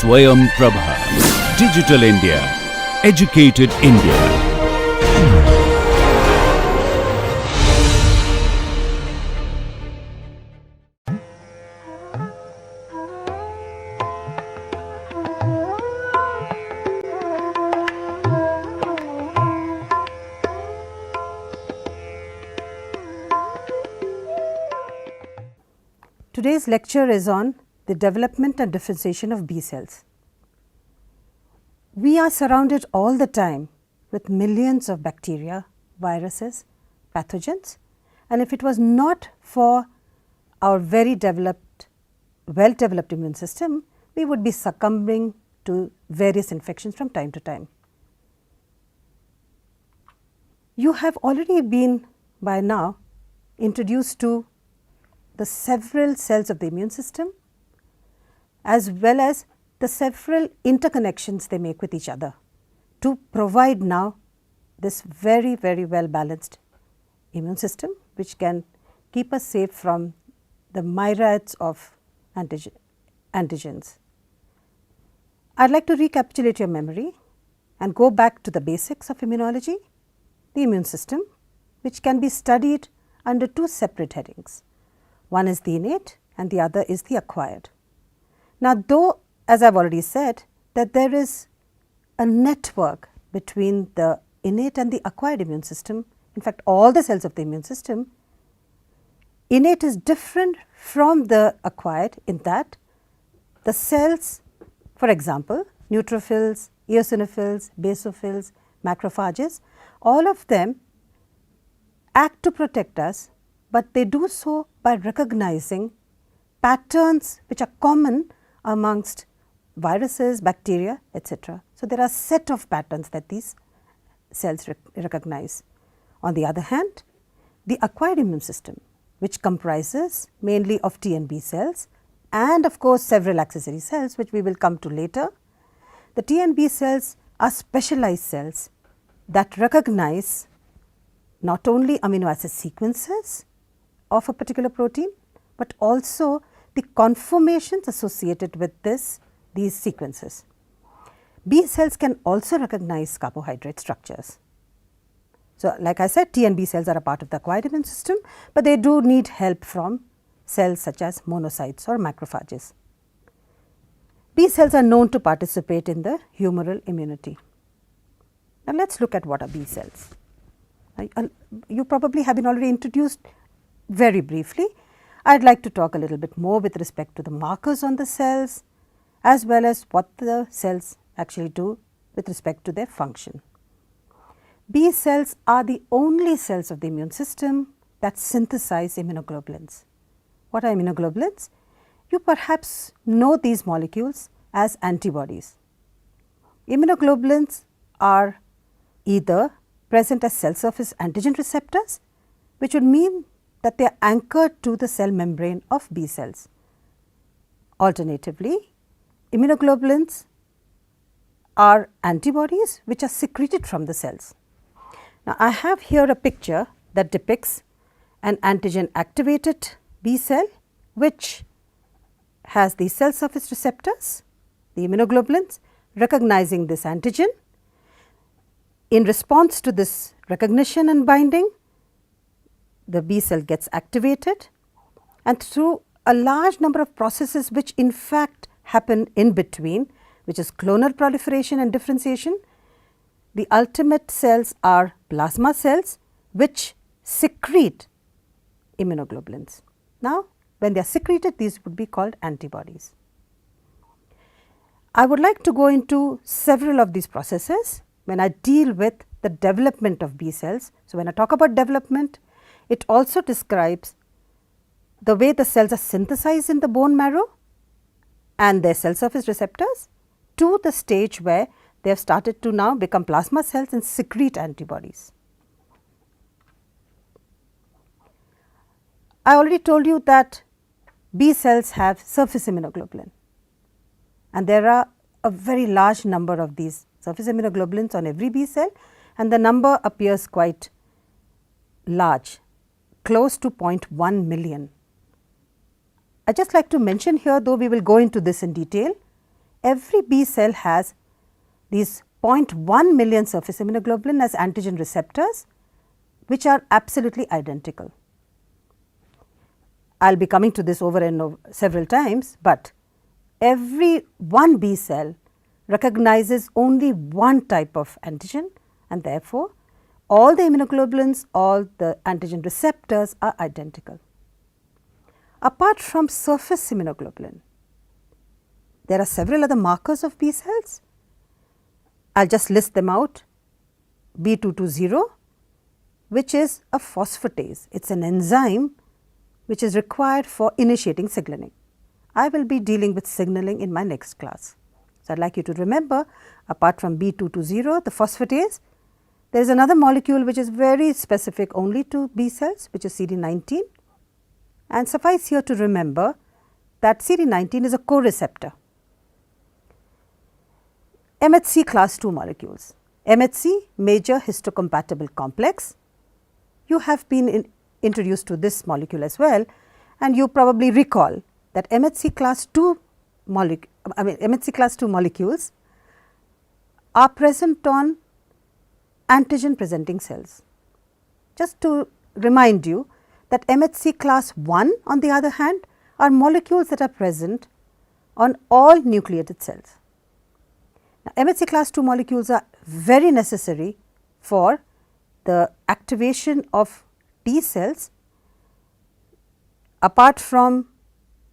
Swayam Prabha. Digital India. Educated India. Today's lecture is on the development and differentiation of B cells. We are surrounded all the time with millions of bacteria, viruses, pathogens, and if it was not for our very well-developed immune system, we would be succumbing to various infections from time to time. You have already been by now introduced to the several cells of the immune system as well as the several interconnections they make with each other to provide now this very well balanced immune system which can keep us safe from the myriads of antigens. I would like to recapitulate your memory and go back to the basics of immunology, the immune system, which can be studied under two separate headings. One is the innate and the other is the acquired. Now, though as I have already said that there is a network between the innate and the acquired immune system, in fact all the cells of the immune system, innate is different from the acquired in that the cells, for example, neutrophils, eosinophils, basophils, macrophages, all of them act to protect us, but they do so by recognizing patterns which are common amongst viruses, bacteria, etc. So, there are a set of patterns that these cells recognize. On the other hand, the acquired immune system, which comprises mainly of T and B cells and of course, several accessory cells which we will come to later. The T and B cells are specialized cells that recognize not only amino acid sequences of a particular protein, but also the conformations associated with these sequences. B cells can also recognize carbohydrate structures. So, like I said, T and B cells are a part of the acquired immune system, but they do need help from cells such as monocytes or macrophages. B cells are known to participate in the humoral immunity. Now, let us look at what are B cells. You probably have been already introduced very briefly. I would like to talk a little bit more with respect to the markers on the cells as well as what the cells actually do with respect to their function. B cells are the only cells of the immune system that synthesize immunoglobulins. What are immunoglobulins? You perhaps know these molecules as antibodies. Immunoglobulins are either present as cell surface antigen receptors, which would mean that they are anchored to the cell membrane of B cells. Alternatively, immunoglobulins are antibodies which are secreted from the cells. Now, I have here a picture that depicts an antigen activated B cell which has the cell surface receptors, the immunoglobulins recognizing this antigen. In response to this recognition and binding, the B cell gets activated, and through a large number of processes which in fact happen in between, which is clonal proliferation and differentiation, the ultimate cells are plasma cells which secrete immunoglobulins. Now, when they are secreted, these would be called antibodies. I would like to go into several of these processes when I deal with the development of B cells. So, when I talk about development, it also describes the way the cells are synthesized in the bone marrow and their cell surface receptors to the stage where they have started to now become plasma cells and secrete antibodies. I already told you that B cells have surface immunoglobulin, and there are a very large number of these surface immunoglobulins on every B cell, and the number appears quite large, close to 0.1 million. I just like to mention here, though we will go into this in detail, every B cell has these 0.1 million surface immunoglobulin as antigen receptors, which are absolutely identical. I will be coming to this over and over several times, but every one B cell recognizes only one type of antigen, and therefore, all the immunoglobulins, all the antigen receptors are identical. Apart from surface immunoglobulin, there are several other markers of B cells. I will just list them out. B220, which is a phosphatase. It is an enzyme which is required for initiating signaling. I will be dealing with signaling in my next class. So, I would like you to remember, apart from B220, the phosphatase, there is another molecule which is very specific only to B cells, which is CD19, and suffice here to remember that CD19 is a co-receptor. MHC class 2 molecules. MHC, major histocompatible complex. You have been introduced to this molecule as well, and you probably recall that MHC class 2 molecules are present on antigen presenting cells. Just to remind you that MHC class 1 on the other hand are molecules that are present on all nucleated cells. Now, MHC class 2 molecules are very necessary for the activation of T cells apart from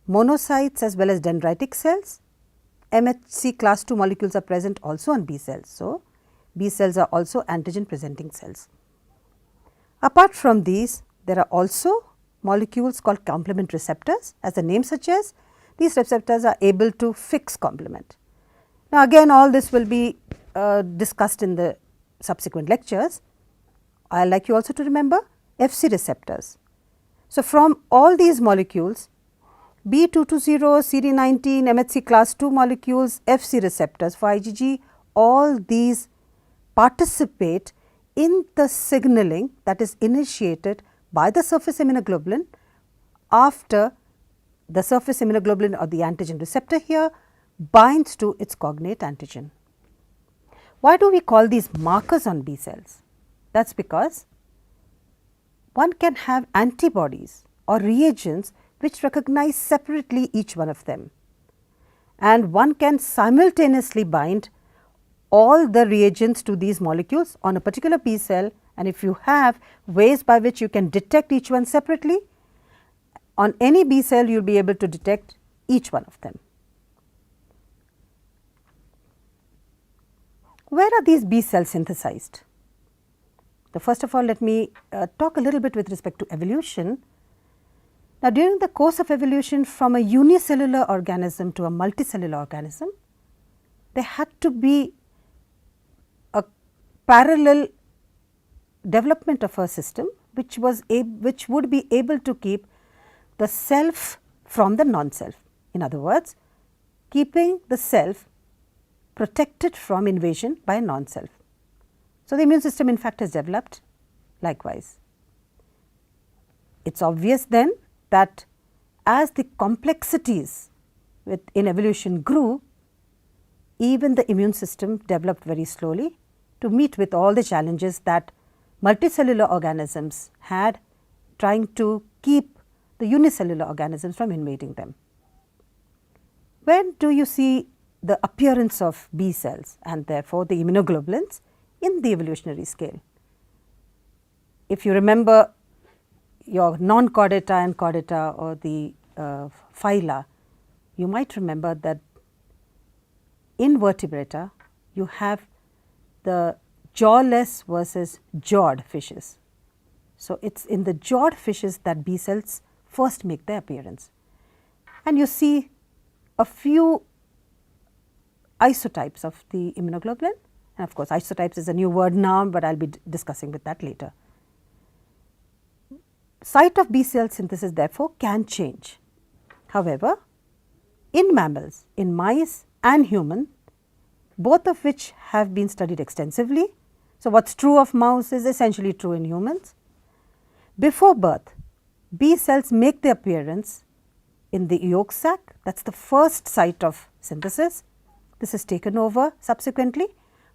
monocytes as well as dendritic cells. MHC class 2 molecules are present also on B cells. So, B cells are also antigen presenting cells. Apart from these, there are also molecules called complement receptors. As the name suggests, these receptors are able to fix complement. Now, again all this will be discussed in the subsequent lectures. I would like you also to remember Fc receptors. So, from all these molecules, B220, CD19, MHC class 2 molecules, Fc receptors for IgG, all these participate in the signaling that is initiated by the surface immunoglobulin after the surface immunoglobulin or the antigen receptor here binds to its cognate antigen. Why do we call these markers on B cells? That is because one can have antibodies or reagents which recognize separately each one of them, and one can simultaneously bind all the reagents to these molecules on a particular B cell, and if you have ways by which you can detect each one separately, on any B cell you will be able to detect each one of them. Where are these B cells synthesized? So, first of all, let me talk a little bit with respect to evolution. Now, during the course of evolution from a unicellular organism to a multicellular organism, there had to be a parallel development of a system which would be able to keep the self from the non-self. In other words, keeping the self protected from invasion by a non-self. So, the immune system in fact has developed likewise. It is obvious then that as the complexities in evolution grew, even the immune system developed very slowly to meet with all the challenges that multicellular organisms had, trying to keep the unicellular organisms from invading them. When do you see the appearance of B cells and therefore the immunoglobulins in the evolutionary scale? If you remember your non-chordata and chordata or the phyla, you might remember that in vertebrata you have the jawless versus jawed fishes. So, it is in the jawed fishes that B cells first make their appearance, and you see a few isotypes of the immunoglobulin, and of course, isotypes is a new word now, but I will be discussing with that later. Site of B cell synthesis therefore can change. However, in mammals, in mice and human, both of which have been studied extensively. So, what is true of mouse is essentially true in humans. Before birth, B cells make their appearance in the yolk sac, that is the first site of synthesis, This is taken over subsequently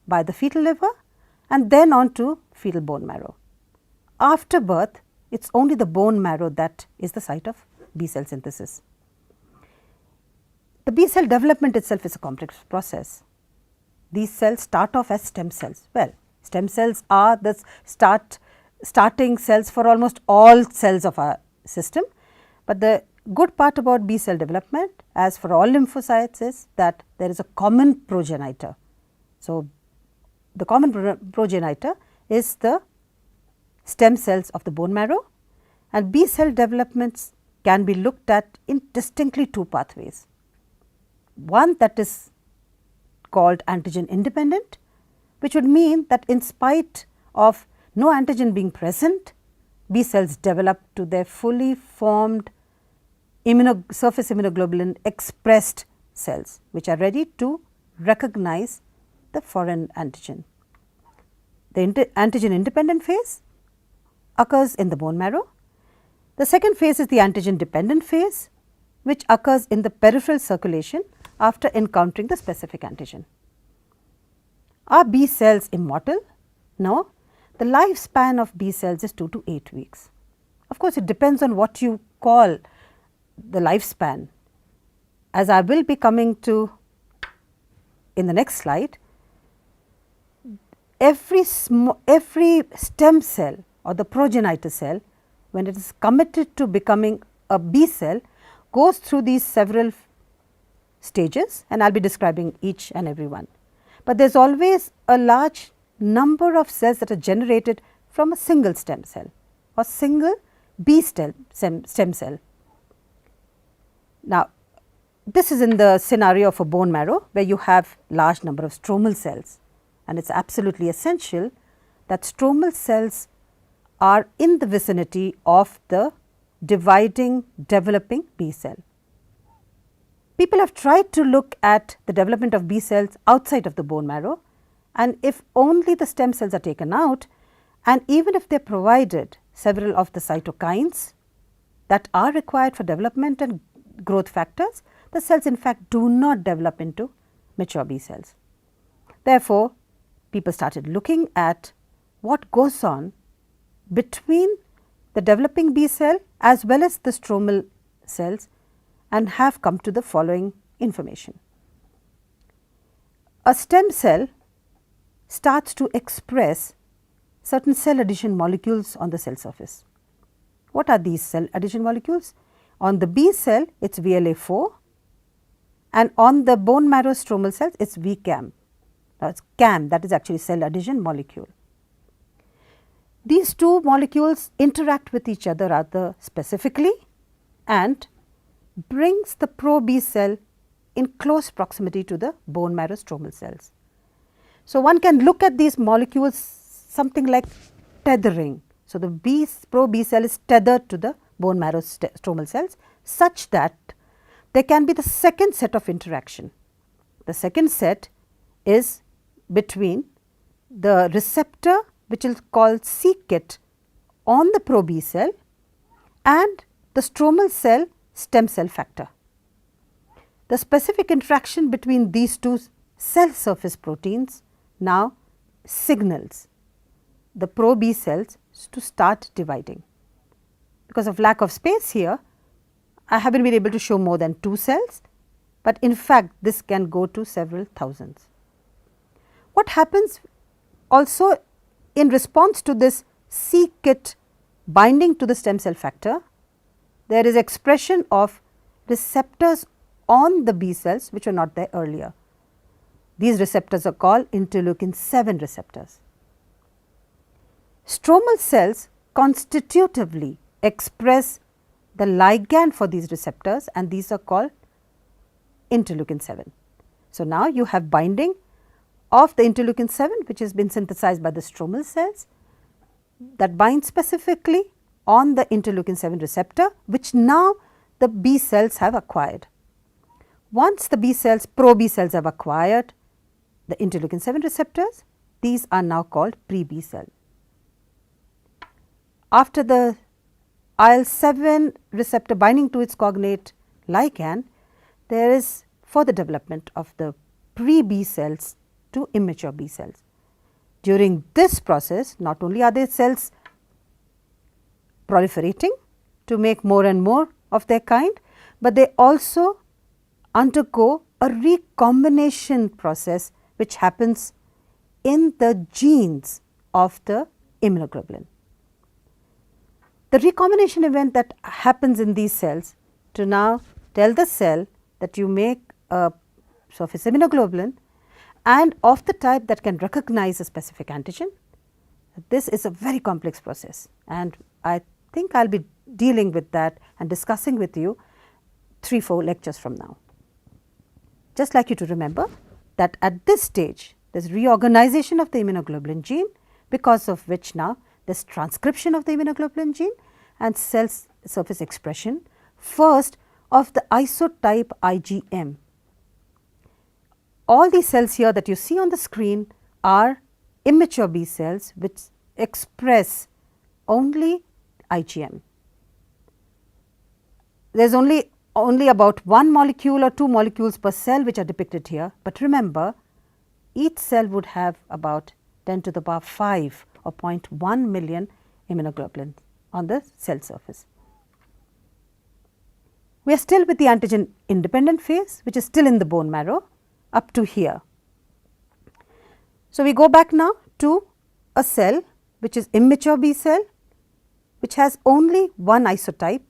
by the fetal liver and then on to fetal bone marrow. After birth, it is only the bone marrow that is the site of B cell synthesis. The B cell development itself is a complex process. These cells start off as stem cells. Well, stem cells are the starting cells for almost all cells of our system, but the good part about B cell development, as for all lymphocytes, is that there is a common progenitor. So, the common progenitor is the stem cells of the bone marrow, and B cell developments can be looked at in distinctly two pathways. One that is called antigen independent, which would mean that in spite of no antigen being present, B cells develop to their fully formed surface immunoglobulin expressed cells, which are ready to recognize the foreign antigen. The antigen independent phase occurs in the bone marrow. The second phase is the antigen dependent phase, which occurs in the peripheral circulation after encountering the specific antigen. Are B cells immortal? No. The lifespan of B cells is 2 to 8 weeks. Of course, it depends on what you call the lifespan. As I will be coming to in the next slide, every stem cell or the progenitor cell, when it is committed to becoming a B cell, goes through these several stages, and I will be describing each and every one. But there is always a large number of cells that are generated from a single stem cell or single B stem cell. Now, this is in the scenario of a bone marrow where you have large number of stromal cells, and it is absolutely essential that stromal cells are in the vicinity of the dividing, developing B cell. People have tried to look at the development of B cells outside of the bone marrow, and if only the stem cells are taken out, and even if they are provided several of the cytokines that are required for development and growth factors, the cells in fact do not develop into mature B cells. Therefore, people started looking at what goes on between the developing B cell as well as the stromal cells, and have come to the following information. A stem cell starts to express certain cell adhesion molecules on the cell surface. What are these cell adhesion molecules? On the B cell, it is VLA4, and on the bone marrow stromal cells, it is VCAM. Now, it is CAM, that is actually cell adhesion molecule. These two molecules interact with each other rather specifically and brings the pro-B cell in close proximity to the bone marrow stromal cells. So, one can look at these molecules something like tethering. So, the pro-B cell is tethered to the bone marrow stromal cells such that there can be the second set of interaction. The second set is between the receptor, which is called c-KIT, on the pro-B cell and the stromal cell stem cell factor. The specific interaction between these two cell surface proteins now signals the pro-B cells to start dividing. Because of lack of space here, I have not been able to show more than 2 cells, but in fact this can go to several thousands. What happens also in response to this c-KIT binding to the stem cell factor, there is expression of receptors on the B cells which were not there earlier. These receptors are called interleukin 7 receptors. Stromal cells constitutively express the ligand for these receptors, and these are called interleukin 7. So, now you have binding of the interleukin 7, which has been synthesized by the stromal cells, that binds specifically on the interleukin 7 receptor, which now the B cells have acquired. Once the B cells, pro-B cells have acquired the interleukin 7 receptors, these are now called pre-B cell. After the IL-7 receptor binding to its cognate ligand, there is further development of the pre-B cells to immature B cells. During this process, not only are the cells proliferating to make more and more of their kind, but they also undergo a recombination process which happens in the genes of the immunoglobulin. The recombination event that happens in these cells to now tell the cell that you make a surface immunoglobulin and of the type that can recognize a specific antigen. This is a very complex process, and I think I will be dealing with that and discussing with you 3-4 lectures from now. Just like you to remember that at this stage there is reorganization of the immunoglobulin gene, because of which now there is transcription of the immunoglobulin gene and cell surface expression first of the isotype IgM. All these cells here that you see on the screen are immature B cells which express only IgM. There is only about 1 molecule or 2 molecules per cell which are depicted here, but remember each cell would have about 10 to the power 5 or 0.1 million immunoglobulins on the cell surface. We are still with the antigen independent phase, which is still in the bone marrow up to here. So, we go back now to a cell which is immature B cell, which has only one isotype,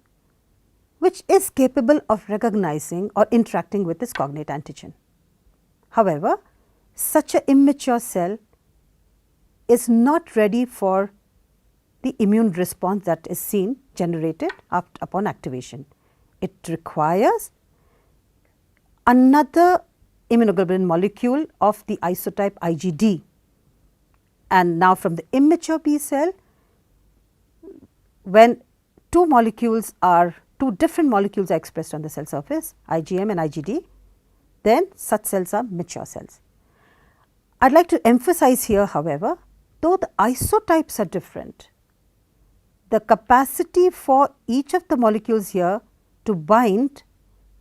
which is capable of recognizing or interacting with this cognate antigen. However, such an immature cell is not ready for the immune response that is seen generated upon activation. It requires another immunoglobulin molecule of the isotype IgD, and now from the immature B cell, when two different molecules are expressed on the cell surface, IgM and IgD, then such cells are mature cells. I would like to emphasize here, however, though the isotypes are different, the capacity for each of the molecules here to bind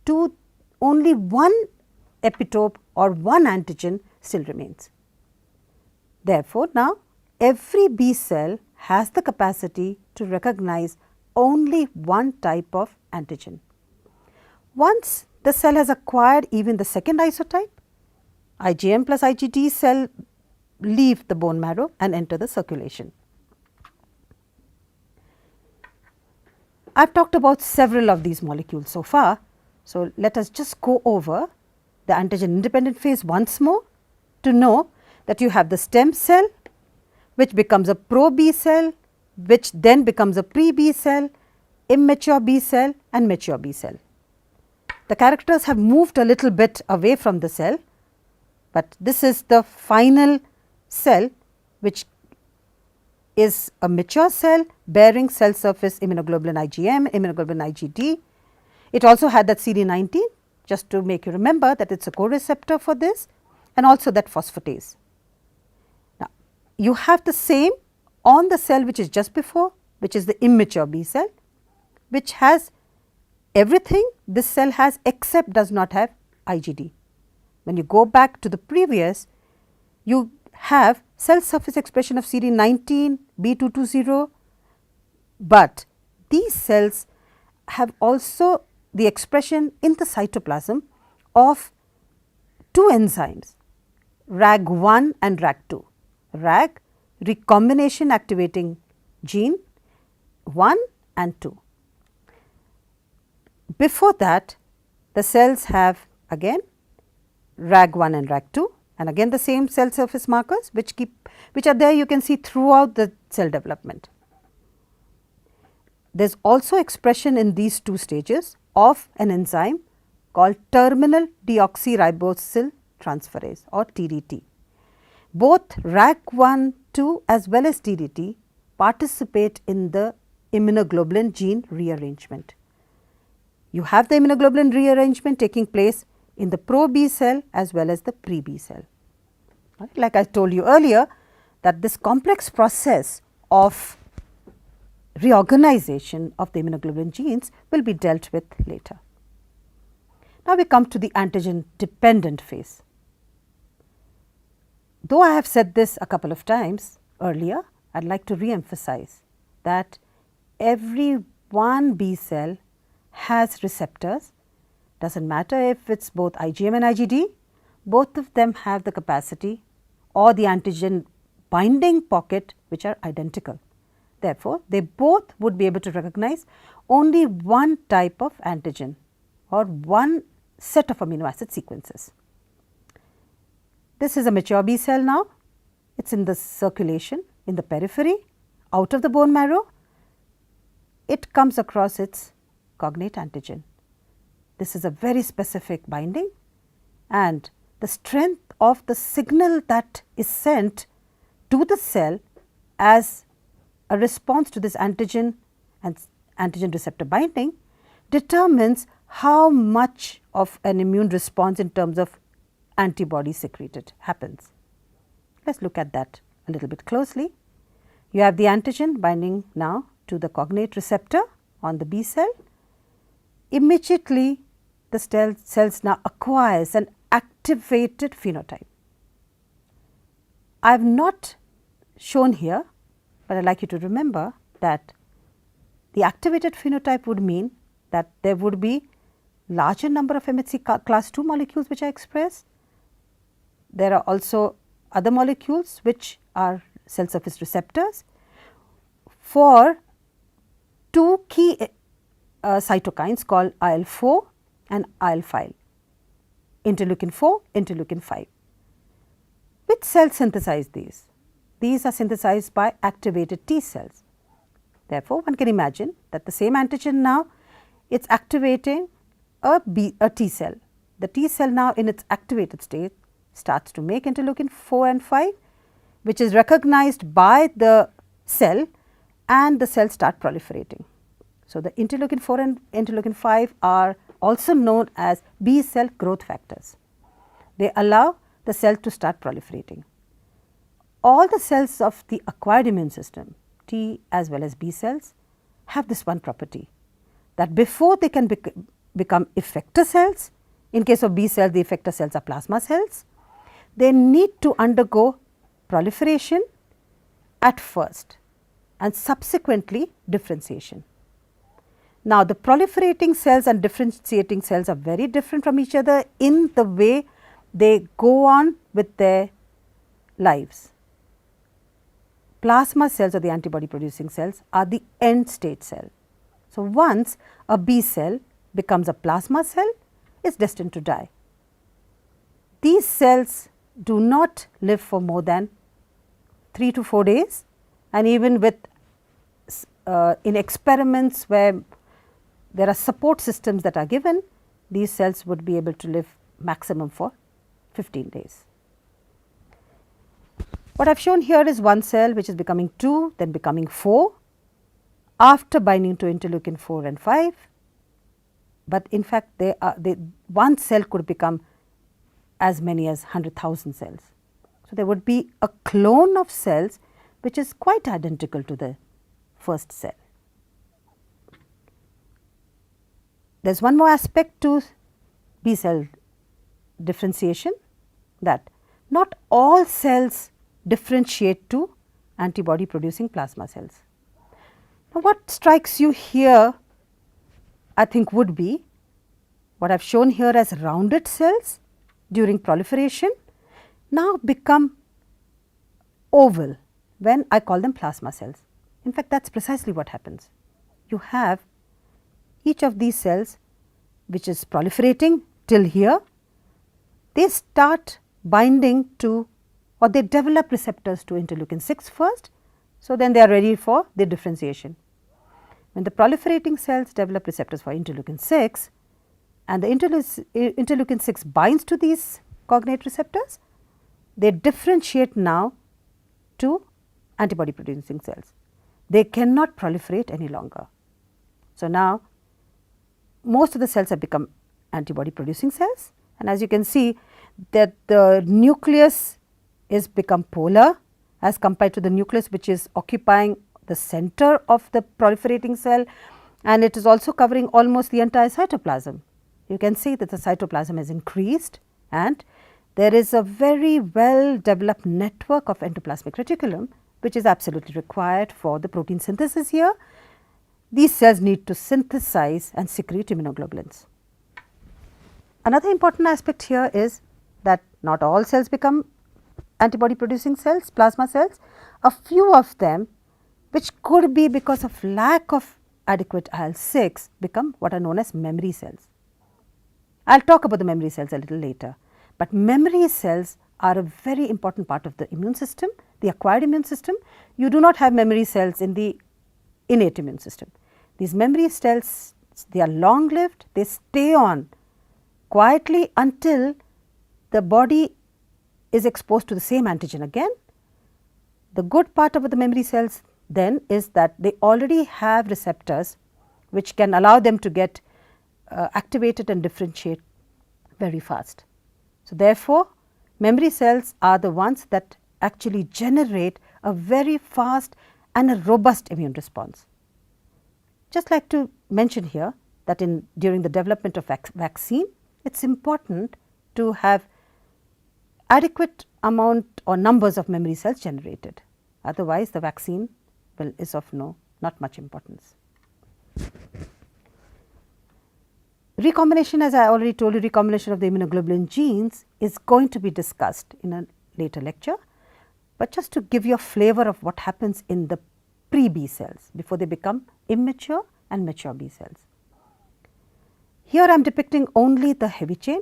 to only one epitope or one antigen still remains. Therefore, now every B cell has the capacity to recognize only one type of antigen. Once the cell has acquired even the second isotype, IgM plus IgD cell leave the bone marrow and enter the circulation. I have talked about several of these molecules so far. So, let us just go over the antigen independent phase once more to know that you have the stem cell which becomes a pro B cell, which then becomes a pre B cell, immature B cell and mature B cell. The characters have moved a little bit away from the cell, but this is the final cell which is a mature cell bearing cell surface immunoglobulin IgM, immunoglobulin IgD. It also had that CD19, just to make you remember that it is a co-receptor for this, and also that phosphatase. Now, you have the same on the cell which is just before, which is the immature B cell, which has everything this cell has except does not have IgD. When you go back to the previous, you have cell surface expression of CD19, B220, but these cells have also the expression in the cytoplasm of two enzymes, RAG1 and RAG2. RAG, recombination activating gene 1 and 2. Before that, the cells have again RAG1 and RAG2, and again the same cell surface markers which are there, you can see throughout the cell development. There is also expression in these two stages of an enzyme called terminal deoxyribosyl transferase or TDT. Both RAG1/2 as well as TDT participate in the immunoglobulin gene rearrangement. You have the immunoglobulin rearrangement taking place in the pro B cell as well as the pre B cell. Right. Like I told you earlier, that this complex process of reorganization of the immunoglobulin genes will be dealt with later. Now, we come to the antigen dependent phase. though I have said this a couple of times earlier, I would like to re-emphasize that every one B cell has receptors. Does not matter if it is both IgM and IgD, both of them have the capacity or the antigen binding pocket which are identical. Therefore, they both would be able to recognize only one type of antigen or one set of amino acid sequences. This is a mature B cell now. It is in the circulation, in the periphery, out of the bone marrow. It comes across its cognate antigen. This is a very specific binding, and the strength of the signal that is sent to the cell as a response to this antigen and antigen receptor binding determines how much of an immune response in terms of antibody secreted happens. Let us look at that a little bit closely. You have the antigen binding now to the cognate receptor on the B cell. Immediately the cells now acquires an activated phenotype. I have not shown here, but I would like you to remember that the activated phenotype would mean that there would be larger number of MHC class II molecules which are expressed. There are also other molecules which are cell surface receptors for two key cytokines called IL-4 and IL-5, interleukin 4, interleukin 5. Which cells synthesize these? These are synthesized by activated T cells. Therefore, one can imagine that the same antigen now it is activating a T cell. The T cell now in its activated state starts to make interleukin 4 and 5, which is recognized by the cell, and the cells start proliferating. So, the interleukin 4 and interleukin 5 are also known as B cell growth factors. They allow the cell to start proliferating. All the cells of the acquired immune system, T as well as B cells, have this one property, that before they can become effector cells, in case of B cells the effector cells are plasma cells, they need to undergo proliferation at first and subsequently differentiation. Now, the proliferating cells and differentiating cells are very different from each other in the way they go on with their lives. Plasma cells or the antibody producing cells are the end state cell. So, once a B cell becomes a plasma cell, it is destined to die. These cells do not live for more than 3 to 4 days, and even with in experiments where there are support systems that are given, these cells would be able to live maximum for 15 days. What I have shown here is one cell which is becoming 2, then becoming 4 after binding to interleukin 4 and 5, but in fact one cell could become as many as 100,000 cells. So, there would be a clone of cells which is quite identical to the first cell. There is one more aspect to B cell differentiation, that not all cells differentiate to antibody producing plasma cells. Now, what strikes you here I think would be what I have shown here as rounded cells during proliferation now become oval when I call them plasma cells. In fact, that is precisely what happens. You have each of these cells which is proliferating till here, they start binding to, or they develop receptors to interleukin 6 first. So, then they are ready for the differentiation. When the proliferating cells develop receptors for interleukin 6 and the interleukin 6 binds to these cognate receptors, they differentiate now to antibody producing cells. They cannot proliferate any longer. So, now most of the cells have become antibody producing cells, and as you can see that the nucleus is become polar as compared to the nucleus which is occupying the center of the proliferating cell, and it is also covering almost the entire cytoplasm. You can see that the cytoplasm has increased and there is a very well developed network of endoplasmic reticulum which is absolutely required for the protein synthesis here. These cells need to synthesize and secrete immunoglobulins. Another important aspect here is that not all cells become antibody producing cells, plasma cells. A few of them, which could be because of lack of adequate IL-6, become what are known as memory cells. I will talk about the memory cells a little later, but memory cells are a very important part of the immune system, the acquired immune system. You do not have memory cells in the innate immune system. These memory cells, they are long lived, they stay on quietly until the body is exposed to the same antigen again. The good part about the memory cells then is that they already have receptors which can allow them to get activated and differentiate very fast. So, therefore, memory cells are the ones that actually generate a very fast and a robust immune response. Just like to mention here that during the development of vaccine, it is important to have adequate amount or numbers of memory cells generated. Otherwise, the vaccine is of not much importance. Recombination, as I already told you, recombination of the immunoglobulin genes is going to be discussed in a later lecture, but just to give you a flavor of what happens in the pre-B cells before they become immature and mature B cells. Here I am depicting only the heavy chain,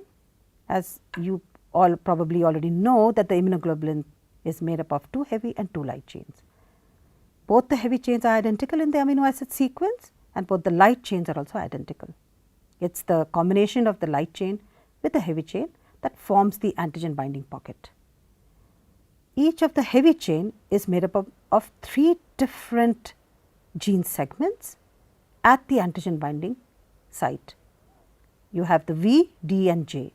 as you all probably already know that the immunoglobulin is made up of 2 heavy and 2 light chains. Both the heavy chains are identical in the amino acid sequence and both the light chains are also identical. It is the combination of the light chain with the heavy chain that forms the antigen binding pocket. Each of the heavy chain is made up of 3 different gene segments at the antigen binding site. You have the V, D and J.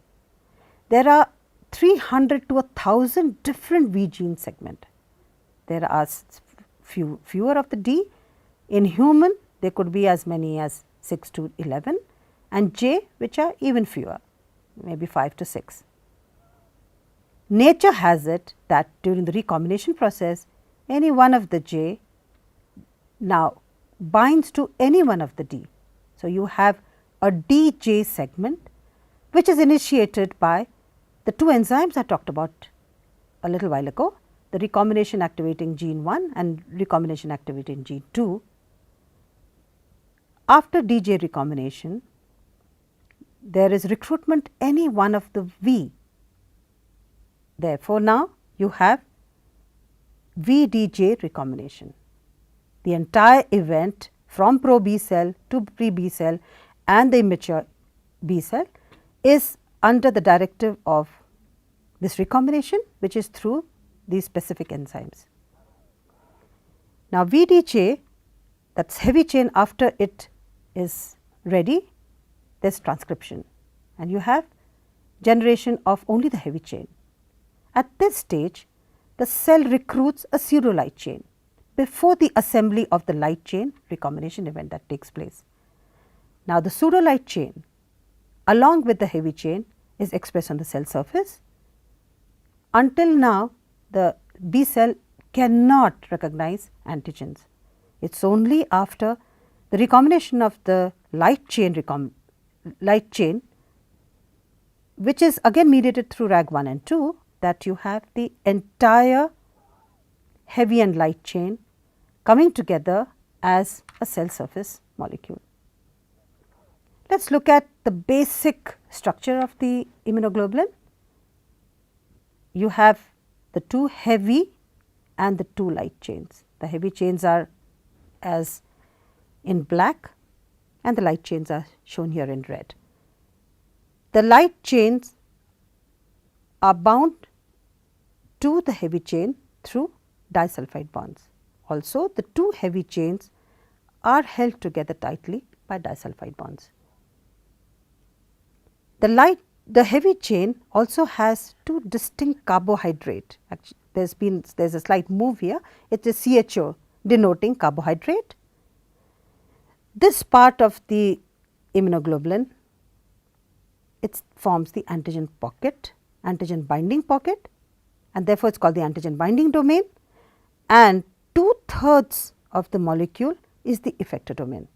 There are 300 to 1000 different V gene segment. There are fewer of the D. In human, there could be as many as 6 to 11 and J, which are even fewer, maybe 5 to 6. Nature has it that during the recombination process, any one of the J now binds to any one of the D. So, you have a DJ segment which is initiated by the 2 enzymes I talked about a little while ago, the recombination activating gene 1 and recombination activating gene 2. After DJ recombination, there is recruitment any one of the V. Therefore, now you have VDJ recombination. The entire event from pro B cell to pre B cell and the immature B cell is under the directive of this recombination, which is through these specific enzymes. Now, VDJ, that is heavy chain, after it is ready, there is transcription and you have generation of only the heavy chain. At this stage, the cell recruits a pseudo light chain before the assembly of the light chain recombination event that takes place. Now, the pseudo light chain along with the heavy chain is expressed on the cell surface. Until now, the B cell cannot recognize antigens. It is only after the recombination of the light chain, which is again mediated through RAG1 and 2, that you have the entire heavy and light chain coming together as a cell surface molecule. Let us look at the basic structure of the immunoglobulin. You have the 2 heavy and the 2 light chains. The heavy chains are as in black and the light chains are shown here in red. The light chains are bound to the heavy chain through disulfide bonds. Also, the 2 heavy chains are held together tightly by disulfide bonds. The heavy chain also has 2 distinct carbohydrate. There is a slight move here. It is CHO denoting carbohydrate. This part of the immunoglobulin, it forms the antigen pocket antigen binding pocket, and therefore, it is called the antigen binding domain, and 2/3 of the molecule is the effector domain.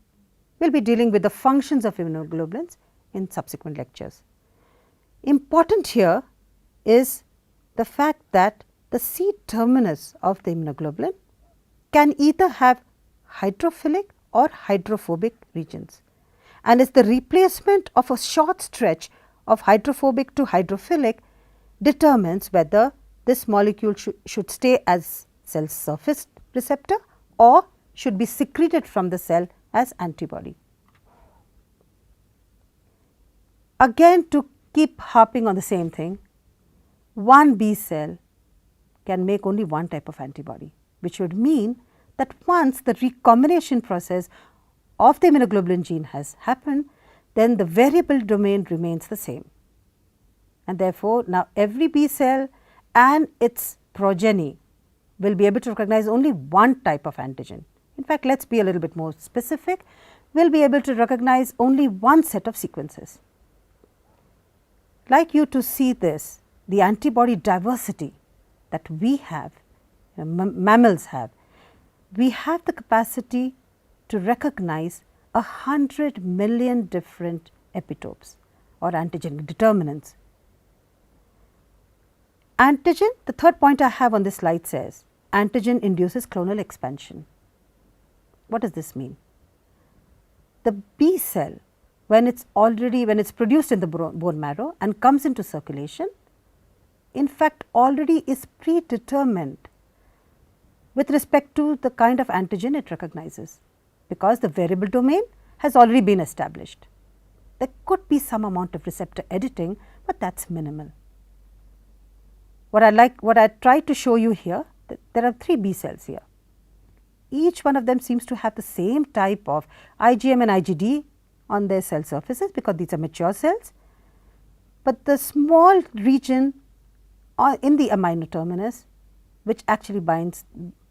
We will be dealing with the functions of immunoglobulins in subsequent lectures. Important here is the fact that the C terminus of the immunoglobulin can either have hydrophilic or hydrophobic regions, and is the replacement of a short stretch of hydrophobic to hydrophilic determines whether this molecule should stay as cell surface receptor or should be secreted from the cell as antibody. Again, to keep harping on the same thing, one B cell can make only one type of antibody, which would mean that once the recombination process of the immunoglobulin gene has happened, then the variable domain remains the same. And therefore, now every B cell and its progeny will be able to recognize only one type of antigen. In fact, let us be a little bit more specific, we will be able to recognize only one set of sequences. Like you to see this, the antibody diversity that we have, mammals have, we have the capacity to recognize 100 million different epitopes or antigen determinants. Antigen, the third point I have on this slide says, antigen induces clonal expansion. What does this mean? The B cell, when it's produced in the bone marrow and comes into circulation, in fact already is predetermined with respect to the kind of antigen it recognizes, because the variable domain has already been established. There could be some amount of receptor editing, but that is minimal. What I tried to show you here, that there are 3 B cells here. Each one of them seems to have the same type of IgM and IgD on their cell surfaces, because these are mature cells, but the small region in the amino terminus which actually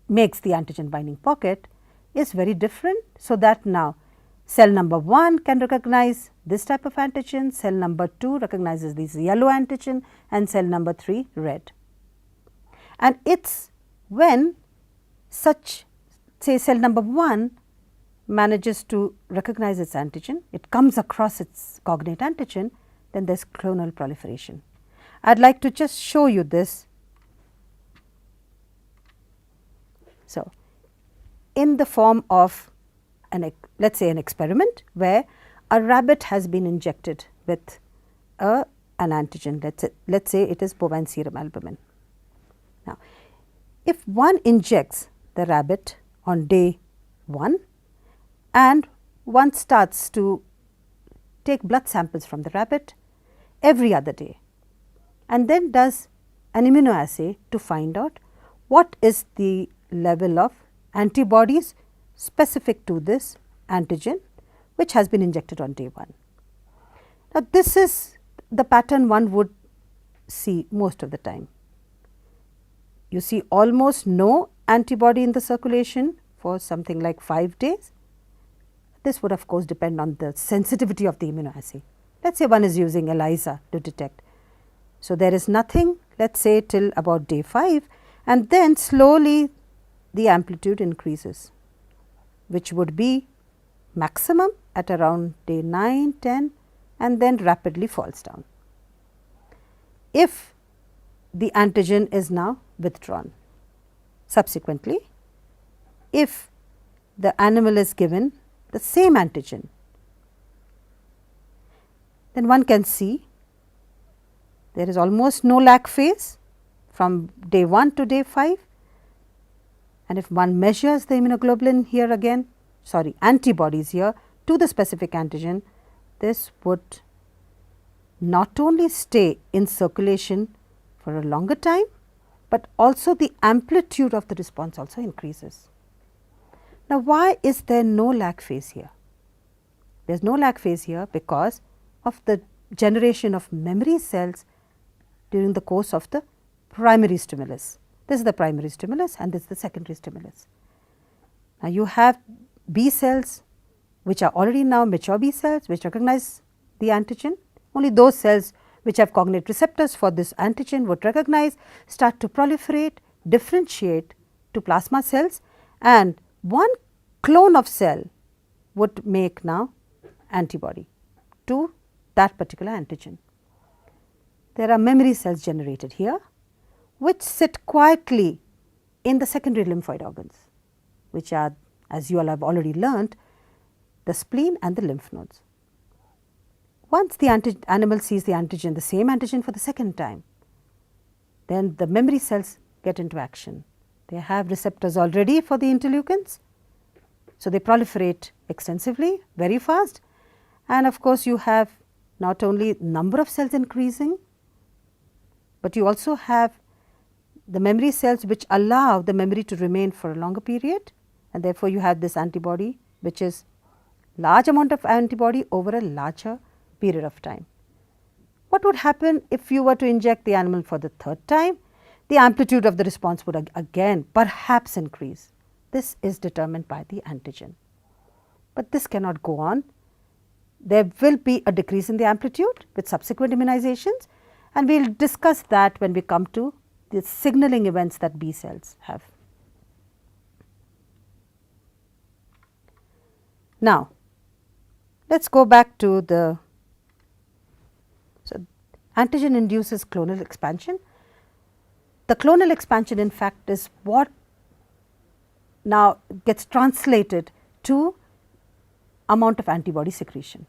makes the antigen binding pocket is very different. So, that now cell number 1 can recognize this type of antigen, cell number 2 recognizes this yellow antigen, and cell number 3 red. And it is when such, say, cell number 1 manages to recognize its antigen, it comes across its cognate antigen, then there is clonal proliferation. I would like to just show you this. So, in the form of let us say an experiment where a rabbit has been injected with an antigen, let us say it is bovine serum albumin. Now, if one injects the rabbit on day 1 and one starts to take blood samples from the rabbit every other day, and then does an immunoassay to find out what is the level of antibodies specific to this antigen which has been injected on day 1. Now, this is the pattern one would see most of the time. You see almost no antibody in the circulation for something like 5 days. This would of course depend on the sensitivity of the immunoassay. Let us say one is using ELISA to detect. So, there is nothing, let us say till about day 5, and then slowly the amplitude increases, which would be maximum at around day 9, 10, and then rapidly falls down if the antigen is now withdrawn. Subsequently, if the animal is given the same antigen, then one can see there is almost no lag phase from day 1 to day 5, and if one measures the immunoglobulin here again, antibodies here to the specific antigen, this would not only stay in circulation for a longer time, but also the amplitude of the response also increases. Now, why is there no lag phase here? There is no lag phase here because of the generation of memory cells during the course of the primary stimulus. This is the primary stimulus and this is the secondary stimulus. Now, you have B cells which are already now mature B cells which recognize the antigen, only those cells which have cognate receptors for this antigen would recognize, start to proliferate, differentiate to plasma cells, and one clone of cell would make now antibody to that particular antigen. There are memory cells generated here, which sit quietly in the secondary lymphoid organs, which are, as you all have already learnt, the spleen and the lymph nodes. Once the animal sees the antigen, the same antigen for the second time, then the memory cells get into action. They have receptors already for the interleukins, so they proliferate extensively, very fast, and of course you have not only number of cells increasing, but you also have the memory cells which allow the memory to remain for a longer period, and therefore you have this antibody, which is large amount of antibody over a larger period of time. What would happen if you were to inject the animal for the third time? The amplitude of the response would again perhaps increase. This is determined by the antigen. But this cannot go on. There will be a decrease in the amplitude with subsequent immunizations, and we will discuss that when we come to the signaling events that B cells have. Now, let us go back to the antigen induces clonal expansion. The clonal expansion in fact is what now gets translated to amount of antibody secretion.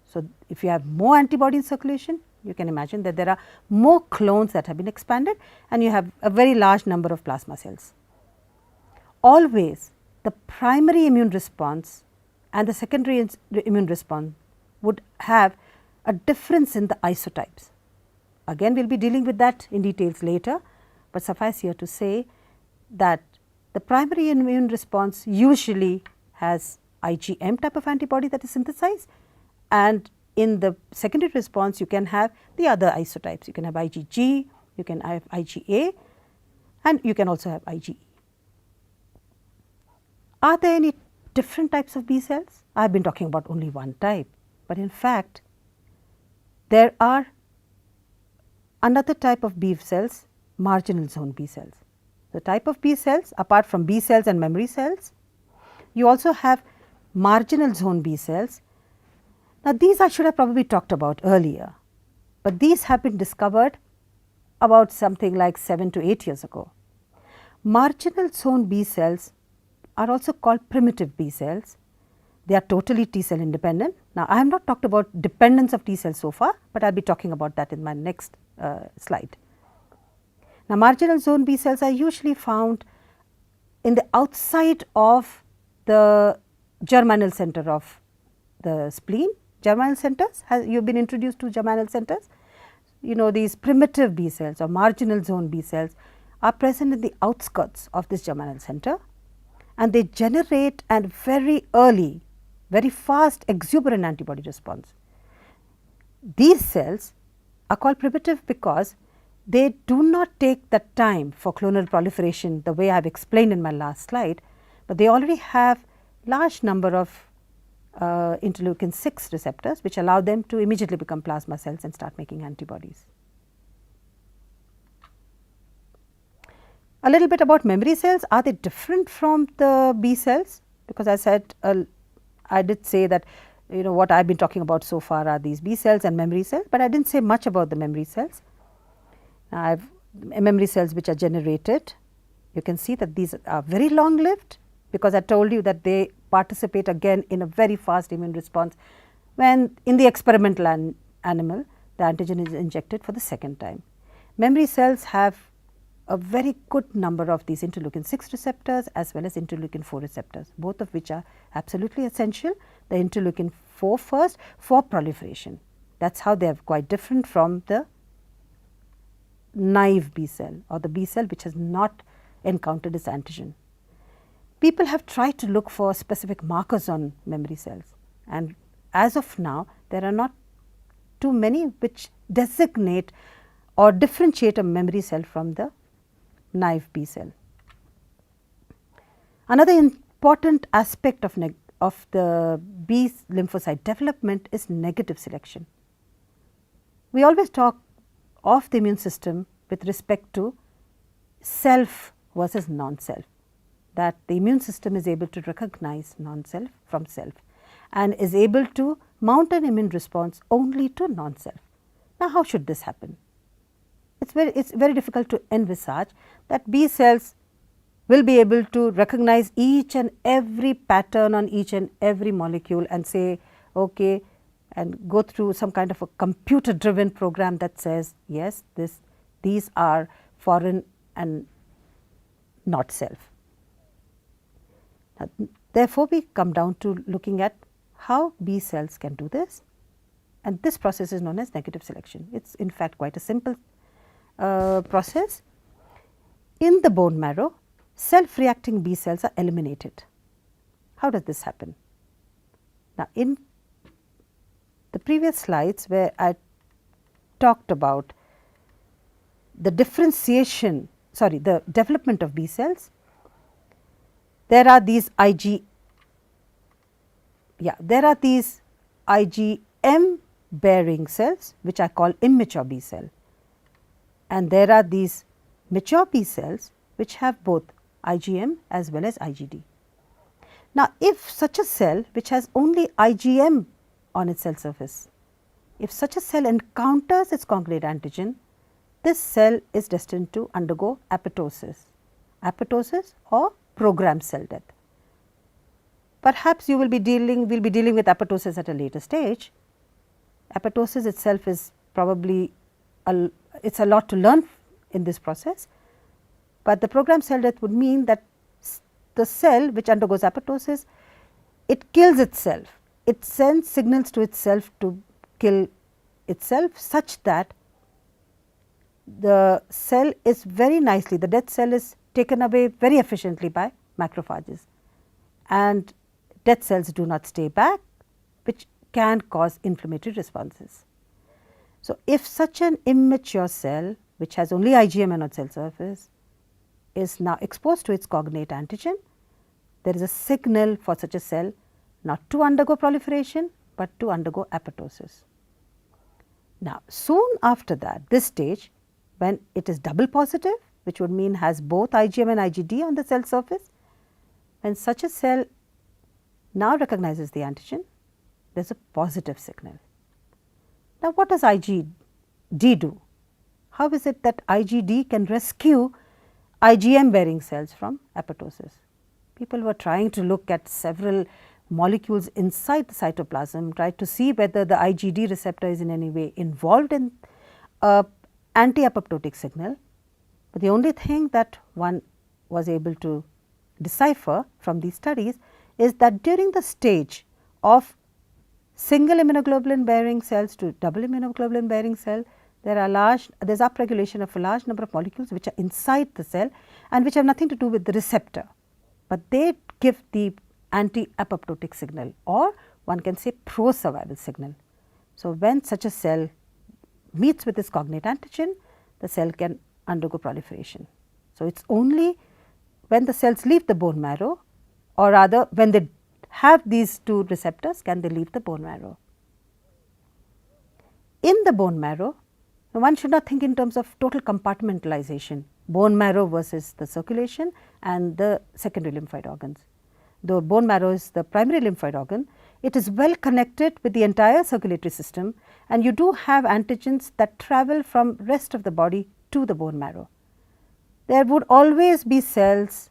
So, if you have more antibody in circulation, you can imagine that there are more clones that have been expanded and you have a very large number of plasma cells. Always the primary immune response and the secondary immune response would have a difference in the isotypes. Again, we will be dealing with that in details later, but suffice here to say that the primary immune response usually has IgM type of antibody that is synthesized, and in the secondary response you can have the other isotypes. You can have IgG, you can have IgA, and you can also have IgE. Are there any different types of B cells? I have been talking about only one type, but in fact there are another type of B cells, marginal zone B cells. The type of B cells, apart from B cells and memory cells, you also have marginal zone B cells. Now, these I should have probably talked about earlier, but these have been discovered about something like 7 to 8 years ago. Marginal zone B cells are also called primitive B cells. They are totally T cell independent. Now, I have not talked about dependence of T cells so far, but I will be talking about that in my next slide. Now, marginal zone B cells are usually found in the outside of the germinal center of the spleen. Germinal centers, you have been introduced to germinal centers. You know, these primitive B cells or marginal zone B cells are present in the outskirts of this germinal center, and they generate a very early, very fast exuberant antibody response. These cells are called primitive because they do not take the time for clonal proliferation the way I have explained in my last slide, but they already have large number of interleukin 6 receptors, which allow them to immediately become plasma cells and start making antibodies. A little bit about memory cells. Are they different from the B cells? Because I said I did say that what I have been talking about so far are these B cells and memory cells, but I did not say much about the memory cells. Now, I have memory cells which are generated. You can see that these are very long lived, because I told you that they participate again in a very fast immune response when in the experimental animal the antigen is injected for the second time. Memory cells have a very good number of these interleukin 6 receptors as well as interleukin 4 receptors, both of which are absolutely essential. The interleukin 4 first for proliferation. That is how they are quite different from the naive B cell or the B cell which has not encountered this antigen. People have tried to look for specific markers on memory cells, and as of now there are not too many which designate or differentiate a memory cell from the naive B cell. Another important aspect of the B lymphocyte development is negative selection. we always talk of the immune system with respect to self versus non-self, that the immune system is able to recognize non-self from self and is able to mount an immune response only to non-self. Now, how should this happen? It's very difficult to envisage that B cells will be able to recognize each and every pattern on each and every molecule and say, okay, and go through some kind of a computer driven program that says, yes, these are foreign and not self. Now, therefore, we come down to looking at how B cells can do this, and this process is known as negative selection. It is in fact quite a simple process. In the bone marrow, self-reacting B cells are eliminated. How does this happen? Now, in the previous slides where I talked about the the development of B cells, there are these IgM bearing cells which I call immature B cell, and there are these mature B cells which have both IgM as well as IgD. Now, if such a cell which has only IgM on its cell surface, if such a cell encounters its cognate antigen, this cell is destined to undergo apoptosis or programmed cell death. Perhaps we'll be dealing with apoptosis at a later stage. Apoptosis itself is probably it's a lot to learn in this process, but the programmed cell death would mean that the cell which undergoes apoptosis, it kills itself. It sends signals to itself to kill itself, such that the cell is very nicely, the dead cell is taken away very efficiently by macrophages, and dead cells do not stay back, which can cause inflammatory responses. So, if such an immature cell which has only IgM on its cell surface is now exposed to its cognate antigen, there is a signal for such a cell not to undergo proliferation, but to undergo apoptosis. Now, soon after that, this stage, when it is double positive, which would mean has both IgM and IgD on the cell surface, when such a cell now recognizes the antigen, there is a positive signal. Now, what does IgD do? How is it that IgD can rescue IgM bearing cells from apoptosis? People were trying to look at several molecules inside the cytoplasm, tried to see whether the IgD receptor is in any way involved in anti-apoptotic signal, but the only thing that one was able to decipher from these studies is that during the stage of single immunoglobulin bearing cells to double immunoglobulin bearing cell, there is upregulation of a large number of molecules which are inside the cell and which have nothing to do with the receptor, but they give the anti-apoptotic signal, or one can say pro-survival signal. So, when such a cell meets with its cognate antigen, the cell can undergo proliferation. So, it is only when the cells leave the bone marrow, or rather when they have these two receptors, can they leave the bone marrow. In the bone marrow, one should not think in terms of total compartmentalization, bone marrow versus the circulation and the secondary lymphoid organs. The bone marrow is the primary lymphoid organ, it is well connected with the entire circulatory system, and you do have antigens that travel from rest of the body to the bone marrow. There would always be cells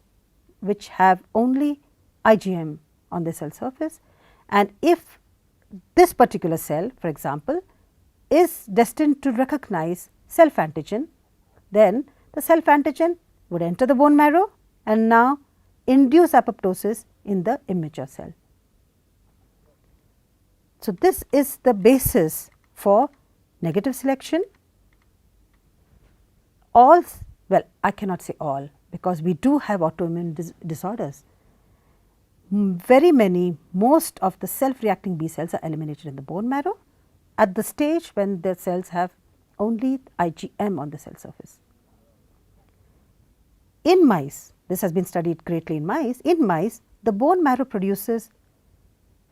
which have only IgM on the cell surface, and if this particular cell, for example, is destined to recognize self antigen, then the self antigen would enter the bone marrow and now induce apoptosis in the immature cell. So, this is the basis for negative selection. All, well, I cannot say all, because we do have autoimmune disorders. Very many, most of the self-reacting B cells are eliminated in the bone marrow at the stage when the cells have only IgM on the cell surface. In mice, this has been studied greatly in mice. In mice, the bone marrow produces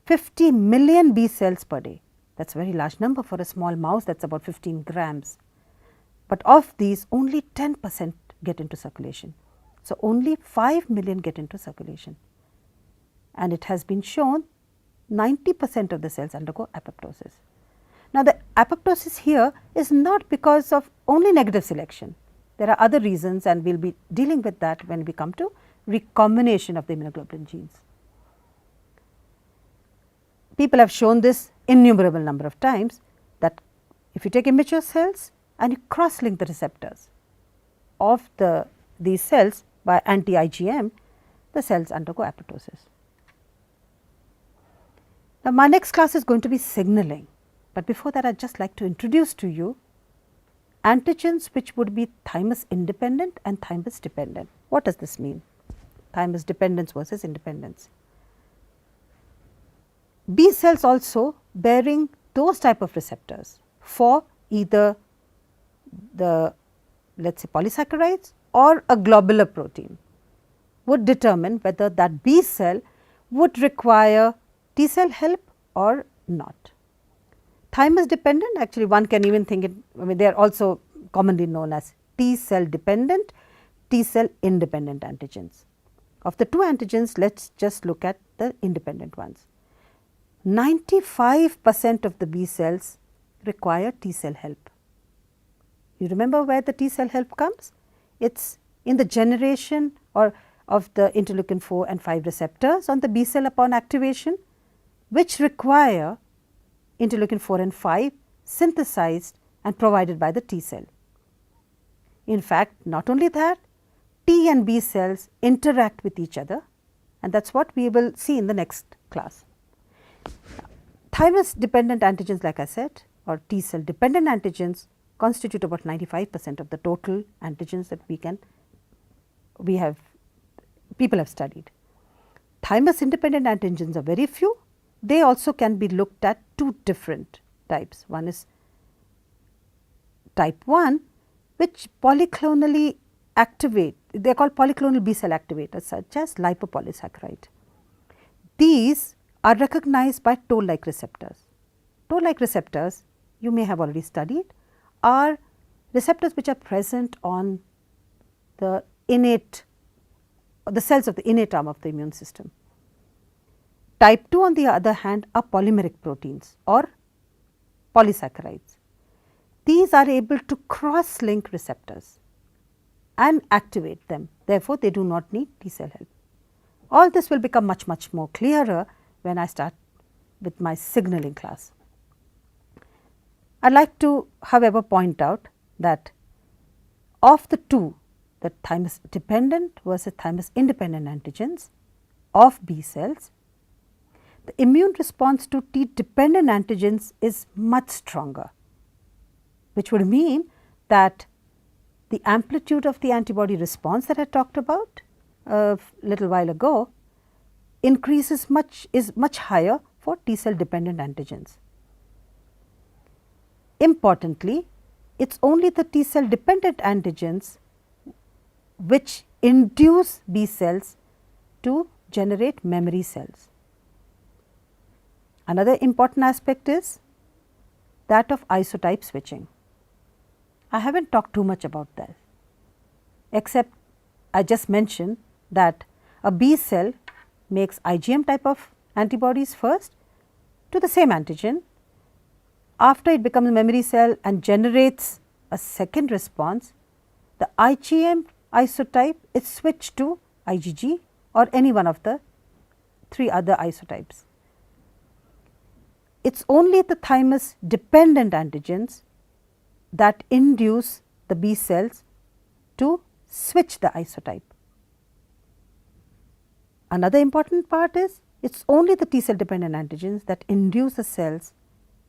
50 million B cells per day. That is a very large number for a small mouse, that is about 15 grams. But of these only 10% get into circulation. So, only 5 million get into circulation, and it has been shown 90% of the cells undergo apoptosis. Now, the apoptosis here is not because of only negative selection. There are other reasons, and we will be dealing with that when we come to recombination of the immunoglobulin genes. People have shown this innumerable number of times, that if you take immature cells and you cross link the receptors of these cells by anti-IgM, the cells undergo apoptosis. Now, my next class is going to be signaling, but before that I would just like to introduce to you antigens which would be thymus independent and thymus dependent. What does this mean? Thymus dependence versus independence. B cells also bearing those type of receptors for either the, let us say, polysaccharides or a globular protein would determine whether that B cell would require T cell help or not. Thymus dependent, actually one can even think it, I mean they are also commonly known as T cell dependent, T cell independent antigens. Of the two antigens, let us just look at the independent ones. 95% of the B cells require T cell help. You remember where the T cell help comes? It is in the generation or of the interleukin 4 and 5 receptors on the B cell upon activation, which require interleukin 4 and 5 synthesized and provided by the T cell. In fact, not only that, T and B cells interact with each other, and that is what we will see in the next class. Thymus dependent antigens, like I said, or T cell dependent antigens constitute about 95% of the total antigens that people have studied. Thymus independent antigens are very few. They also can be looked at two different types. One is type 1, which polyclonally activate, they are called polyclonal B cell activators such as lipopolysaccharide. These are recognized by toll-like receptors. Toll-like receptors, you may have already studied, are receptors which are present on the cells of the innate arm of the immune system. Type 2 on the other hand are polymeric proteins or polysaccharides. These are able to cross link receptors and activate them, therefore, they do not need T cell help. All this will become much more clearer when I start with my signaling class. I would like to, however, point out that of the two, the thymus dependent versus thymus independent antigens of B cells, the immune response to T dependent antigens is much stronger, which would mean that the amplitude of the antibody response that I talked about a little while ago is much higher for T cell dependent antigens. Importantly, it is only the T cell dependent antigens which induce B cells to generate memory cells. Another important aspect is that of isotype switching. I have not talked too much about that, except I just mentioned that a B cell makes IgM type of antibodies first to the same antigen. After it becomes a memory cell and generates a second response, the IgM isotype is switched to IgG or any one of the 3 other isotypes. It is only the thymus dependent antigens that induce the B cells to switch the isotype. Another important part is it is only the T cell dependent antigens that induce the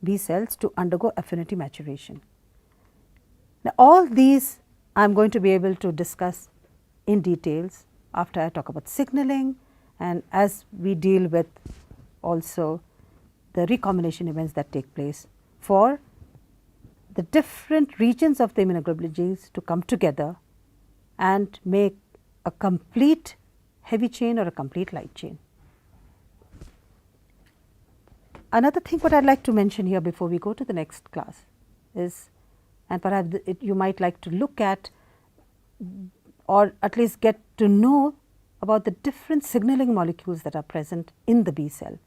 B cells to undergo affinity maturation. Now, all these I am going to be able to discuss in details after I talk about signaling and as we deal with also the recombination events that take place for the different regions of the immunoglobulin genes to come together and make a complete heavy chain or a complete light chain. another thing what I would like to mention here before we go to the next class is, and perhaps you might like to look at or at least get to know about the different signaling molecules that are present in the B cell.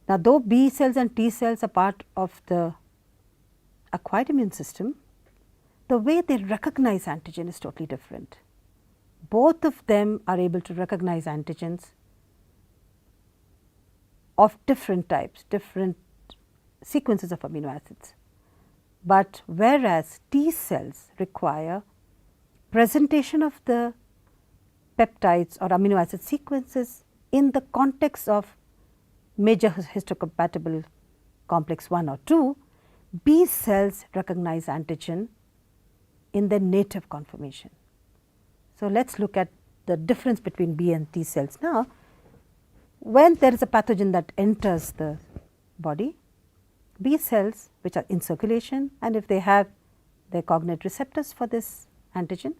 Now, though B cells and T cells are part of the acquired immune system, the way they recognize antigen is totally different. Both of them are able to recognize antigens of different types, different sequences of amino acids. But whereas T cells require presentation of the peptides or amino acid sequences in the context of major histocompatible complex 1 or 2, B cells recognize antigen in their native conformation. So, let us look at the difference between B and T cells now. When there is a pathogen that enters the body, B cells which are in circulation, and if they have their cognate receptors for this antigen,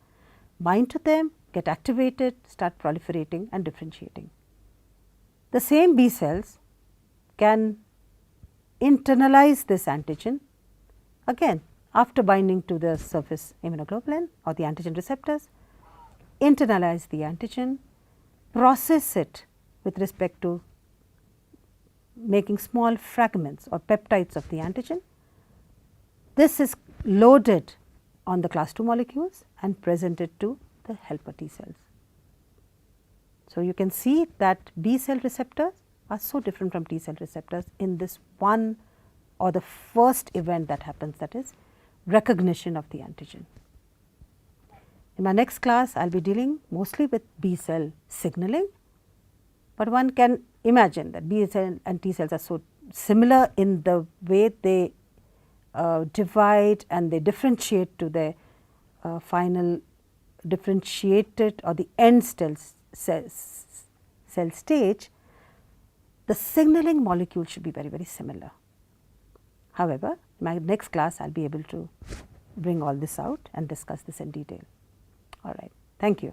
bind to them, get activated, start proliferating and differentiating. The same B cells can internalize this antigen again after binding to the surface immunoglobulin or the antigen receptors, internalize the antigen, process it with respect to making small fragments or peptides of the antigen. This is loaded on the class 2 molecules and presented to the helper T cells. So, you can see that B cell receptors are so different from T cell receptors in this one or the first event that happens, that is recognition of the antigen. In my next class, I will be dealing mostly with B cell signaling, but one can imagine that B cell and T cells are so similar in the way they divide and they differentiate to their final differentiated or the end cell stage. The signaling molecule should be very, very similar. However, in my next class, I will be able to bring all this out and discuss this in detail. All right. Thank you.